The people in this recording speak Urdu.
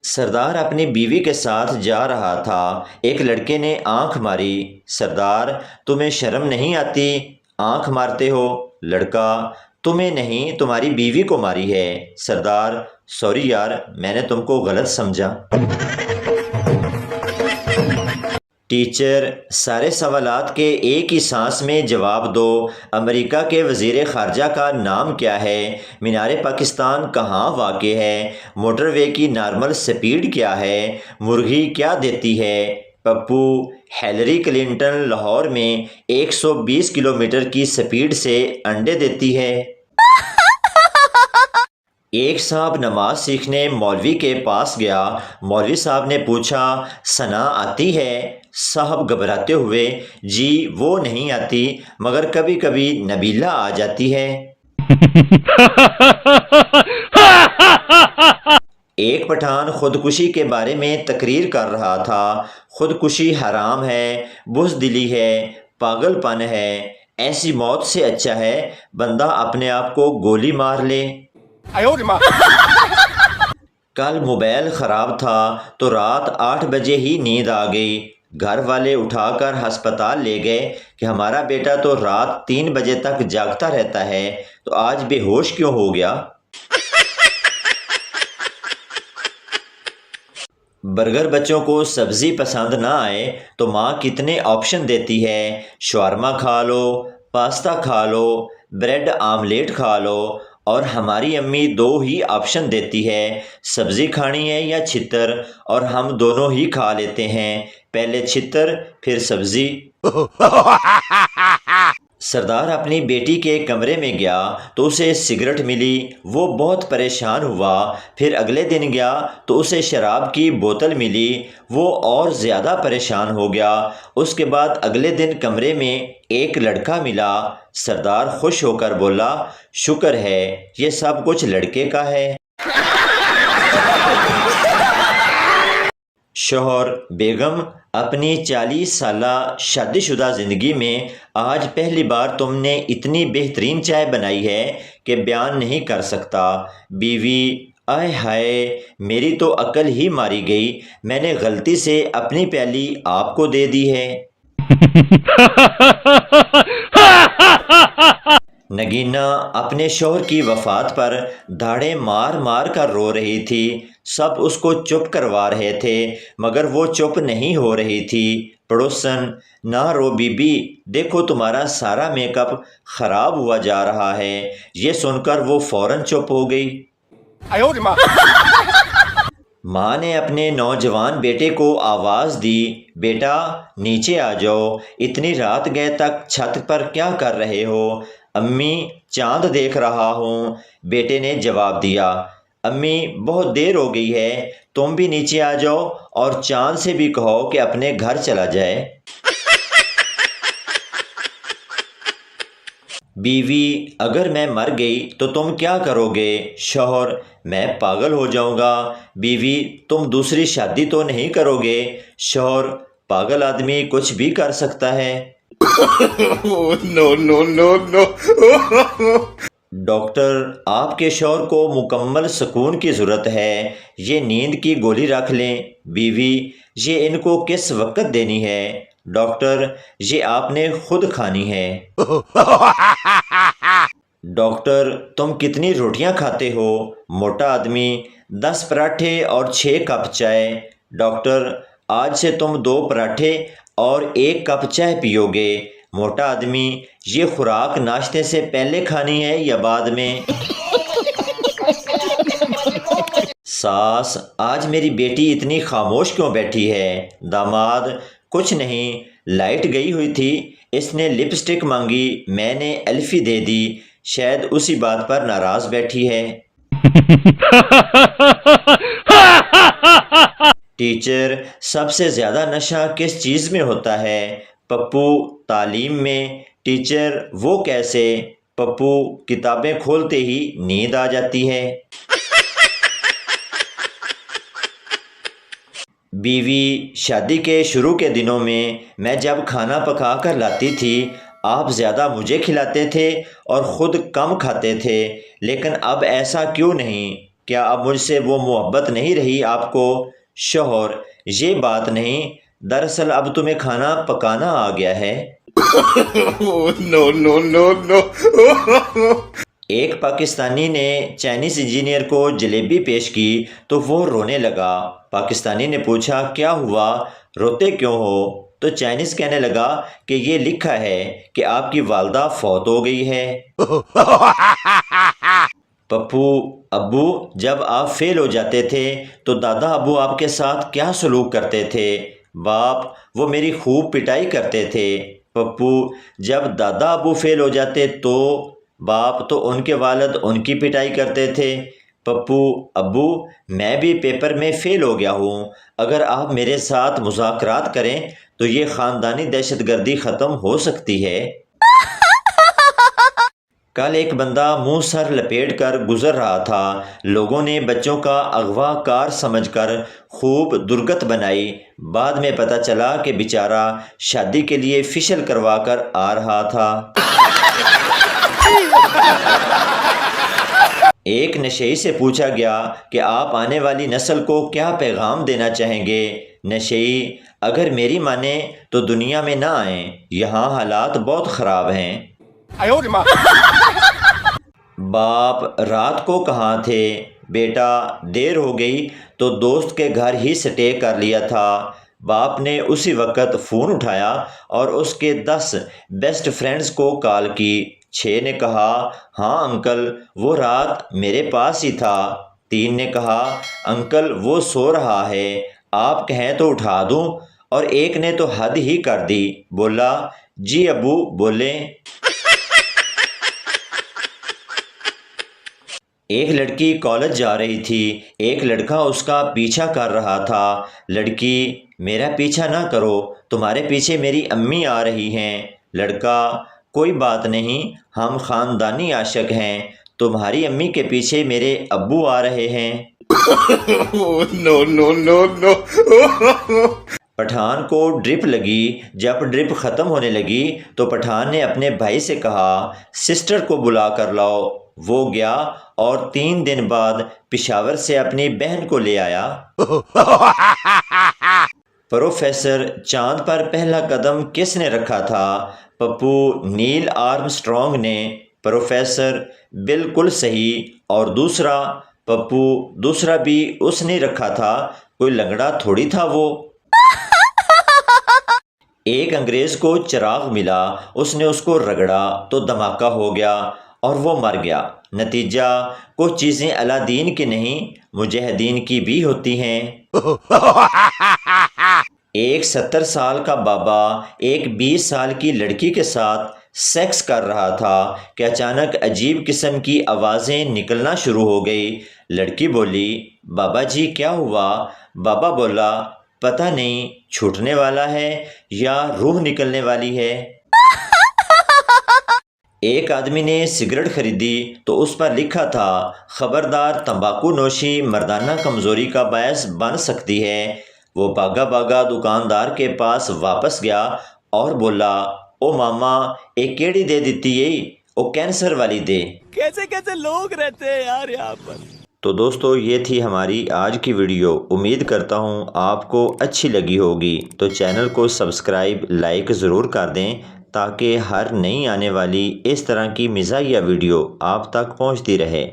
سردار اپنی بیوی کے ساتھ جا رہا تھا۔ ایک لڑکے نے آنکھ ماری۔ سردار تمہیں شرم نہیں آتی؟ آنکھ مارتے ہو؟ لڑکا تمہیں نہیں، تمہاری بیوی کو ماری ہے۔ سردار سوری یار، میں نے تم کو غلط سمجھا۔ ٹیچر سارے سوالات کے ایک ہی سانس میں جواب دو۔ امریکہ کے وزیر خارجہ کا نام کیا ہے؟ مینار پاکستان کہاں واقع ہے؟ موٹر وے کی نارمل سپیڈ کیا ہے؟ مرغی کیا دیتی ہے؟ پپو ہیلری کلنٹن لاہور میں 120 کلومیٹر کی سپیڈ سے انڈے دیتی ہے۔ ایک صاحب نماز سیکھنے مولوی کے پاس گیا۔ مولوی صاحب نے پوچھا ثنا آتی ہے؟ صاحب گھبراتے ہوئے جی وہ نہیں آتی، مگر کبھی کبھی نبیلہ آ جاتی ہے۔ ایک پٹھان خودکشی کے بارے میں تقریر کر رہا تھا۔ خودکشی حرام ہے، بزدلی ہے، پاگل پن ہے۔ ایسی موت سے اچھا ہے بندہ اپنے آپ کو گولی مار لے۔ کل موبائل خراب تھا تو رات 8 بجے ہی نیند آ گئی۔ گھر والے اٹھا کر ہسپتال لے گئے کہ ہمارا بیٹا تو رات 3 بجے تک جاگتا رہتا ہے، تو آج بے ہوش کیوں ہو گیا؟ برگر بچوں کو سبزی پسند نہ آئے تو ماں کتنے آپشن دیتی ہے؟ شاورما کھا لو، پاستا کھا لو، بریڈ آملیٹ کھا لو، اور ہماری امی 2 ہی آپشن دیتی ہے، سبزی کھانی ہے یا چھتر، اور ہم دونوں ہی کھا لیتے ہیں، پہلے چھتر پھر سبزی۔ سردار اپنی بیٹی کے کمرے میں گیا تو اسے سگریٹ ملی، وہ بہت پریشان ہوا۔ پھر اگلے دن گیا تو اسے شراب کی بوتل ملی، وہ اور زیادہ پریشان ہو گیا۔ اس کے بعد اگلے دن کمرے میں ایک لڑکا ملا۔ سردار خوش ہو کر بولا شکر ہے یہ سب کچھ لڑکے کا ہے۔ شوہر بیگم اپنی 40 سالہ شادی شدہ زندگی میں آج پہلی بار تم نے اتنی بہترین چائے بنائی ہے کہ بیان نہیں کر سکتا۔ بیوی آئے ہائے میری تو عقل ہی ماری گئی، میں نے غلطی سے اپنی پیالی آپ کو دے دی ہے۔ نگینا اپنے شوہر کی وفات پر دھاڑے مار مار کر رو رہی تھی۔ سب اس کو چپ کروا رہے تھے مگر وہ چپ نہیں ہو رہی تھی۔ پڑوسن نہ رو بی بی، دیکھو تمہارا سارا میک اپ خراب ہوا جا رہا ہے۔ یہ سن کر وہ فوراً چپ ہو گئی۔ ماں نے اپنے نوجوان بیٹے کو آواز دی بیٹا نیچے آ جاؤ، اتنی رات گئے تک چھت پر کیا کر رہے ہو؟ امی چاند دیکھ رہا ہوں، بیٹے نے جواب دیا۔ امی بہت دیر ہو گئی ہے، تم بھی نیچے آ جاؤ اور چاند سے بھی کہو کہ اپنے گھر چلا جائے۔ بیوی اگر میں مر گئی تو تم کیا کرو گے؟ شوہر میں پاگل ہو جاؤں گا۔ بیوی تم دوسری شادی تو نہیں کرو گے؟ شوہر پاگل آدمی کچھ بھی کر سکتا ہے۔ ڈاکٹر آپ کے شوہر کو مکمل سکون کی ضرورت ہے، یہ نیند کی گولی رکھ لیں۔ بیوی یہ ان کو کس وقت دینی ہے؟ ڈاکٹر یہ آپ نے خود کھانی ہے۔ ڈاکٹر تم کتنی روٹیاں کھاتے ہو؟ موٹا آدمی 10 پراٹھے اور 6 کپ چائے۔ ڈاکٹر آج سے تم 2 پراٹھے اور 1 کپ چائے پیو گے۔ موٹا آدمی یہ خوراک ناشتے سے پہلے کھانی ہے یا بعد میں؟ ساس آج میری بیٹی اتنی خاموش کیوں بیٹھی ہے؟ داماد کچھ نہیں، لائٹ گئی ہوئی تھی، اس نے لپسٹک مانگی، میں نے الفی دے دی، شاید اسی بات پر ناراض بیٹھی ہے۔ ٹیچر سب سے زیادہ نشہ کس چیز میں ہوتا ہے؟ پپو تعلیم میں۔ ٹیچر وہ کیسے؟ پپو کتابیں کھولتے ہی نیند آ جاتی ہے۔ بیوی شادی کے شروع کے دنوں میں جب کھانا پکا کر لاتی تھی آپ زیادہ مجھے کھلاتے تھے اور خود کم کھاتے تھے، لیکن اب ایسا کیوں نہیں؟ کیا اب مجھ سے وہ محبت نہیں رہی آپ کو؟ شوہر: یہ بات نہیں، دراصل اب تمہیں کھانا پکانا آ گیا ہے۔ No, no, no, no. ایک پاکستانی نے چائنیز انجینئر کو جلیبی پیش کی تو وہ رونے لگا۔ پاکستانی نے پوچھا کیا ہوا، روتے کیوں ہو؟ تو چائنیز کہنے لگا کہ یہ لکھا ہے کہ آپ کی والدہ فوت ہو گئی ہے۔ پپو: ابو، جب آپ فیل ہو جاتے تھے تو دادا ابو آپ کے ساتھ کیا سلوک کرتے تھے؟ باپ: وہ میری خوب پٹائی کرتے تھے۔ پپو: جب دادا ابو فیل ہو جاتے تو؟ باپ: تو ان کے والد ان کی پٹائی کرتے تھے۔ پپو: ابو، میں بھی پیپر میں فیل ہو گیا ہوں، اگر آپ میرے ساتھ مذاکرات کریں تو یہ خاندانی دہشت گردی ختم ہو سکتی ہے۔ کل ایک بندہ منہ سر لپیٹ کر گزر رہا تھا، لوگوں نے بچوں کا اغوا کار سمجھ کر خوب درگت بنائی، بعد میں پتہ چلا کہ بیچارہ شادی کے لیے فیشل کروا کر آ رہا تھا۔ ایک نشئی سے پوچھا گیا کہ آپ آنے والی نسل کو کیا پیغام دینا چاہیں گے؟ نشئی: اگر میری مانیں تو دنیا میں نہ آئیں، یہاں حالات بہت خراب ہیں۔ باپ: رات کو کہاں تھے؟ بیٹا: دیر ہو گئی تو دوست کے گھر ہی سٹے کر لیا تھا۔ باپ نے اسی وقت فون اٹھایا اور اس کے 10 بیسٹ فرینڈز کو کال کی۔ 6 نے کہا ہاں انکل، وہ رات میرے پاس ہی تھا۔ 3 نے کہا انکل وہ سو رہا ہے، آپ کہیں تو اٹھا دوں؟ اور ایک نے تو حد ہی کر دی، بولا جی ابو بولیں۔ ایک لڑکی کالج جا رہی تھی، ایک لڑکا اس کا پیچھا کر رہا تھا۔ لڑکی: میرا پیچھا نہ کرو، تمہارے پیچھے میری امی آ رہی ہیں۔ لڑکا: کوئی بات نہیں، ہم خاندانی عاشق ہیں، تمہاری امی کے پیچھے میرے ابو آ رہے ہیں۔ No, no, no, no. Pathan کو ڈرپ لگی، جب ڈرپ ختم ہونے لگی تو پٹھان نے اپنے بھائی سے کہا سسٹر کو بلا کر لاؤ۔ وہ گیا اور 3 دن بعد پشاور سے اپنی بہن کو لے آیا۔ پروفیسر: چاند پر پہلا قدم کس نے رکھا تھا؟ پپو: نیل آرمسٹرانگ نے۔ پروفیسر: بالکل صحیح، اور دوسرا؟ پپو: دوسرا بھی اس نے رکھا تھا، کوئی لنگڑا تھوڑی تھا وہ۔ ایک انگریز کو چراغ ملا، اس نے اس کو رگڑا تو دھماکہ ہو گیا اور وہ مر گیا۔ نتیجہ: کچھ چیزیں اللہ دین کی نہیں، مجاہدین کی بھی ہوتی ہیں۔ ایک 70 سال کا بابا ایک 20 سال کی لڑکی کے ساتھ سیکس کر رہا تھا کہ اچانک عجیب قسم کی آوازیں نکلنا شروع ہو گئی۔ لڑکی بولی بابا جی کیا ہوا؟ بابا بولا پتہ نہیں، چھوٹنے والا ہے یا روح نکلنے والی ہے۔ ایک آدمی نے سگریٹ خریدی تو اس پر لکھا تھا خبردار تمباکو نوشی مردانہ کمزوری کا باعث بن سکتی ہے۔ وہ بھاگا بھاگا دکاندار کے پاس واپس گیا اور بولا او ماما ایک کیڑی دے دیتی ہے، او کینسر والی دے۔ کیسے کیسے لوگ رہتے ہیں یار یہاں پر۔ تو دوستو یہ تھی ہماری آج کی ویڈیو، امید کرتا ہوں آپ کو اچھی لگی ہوگی، تو چینل کو سبسکرائب لائک ضرور کر دیں تاکہ ہر نئی آنے والی اس طرح کی مزاحیہ ویڈیو آپ تک پہنچتی رہے۔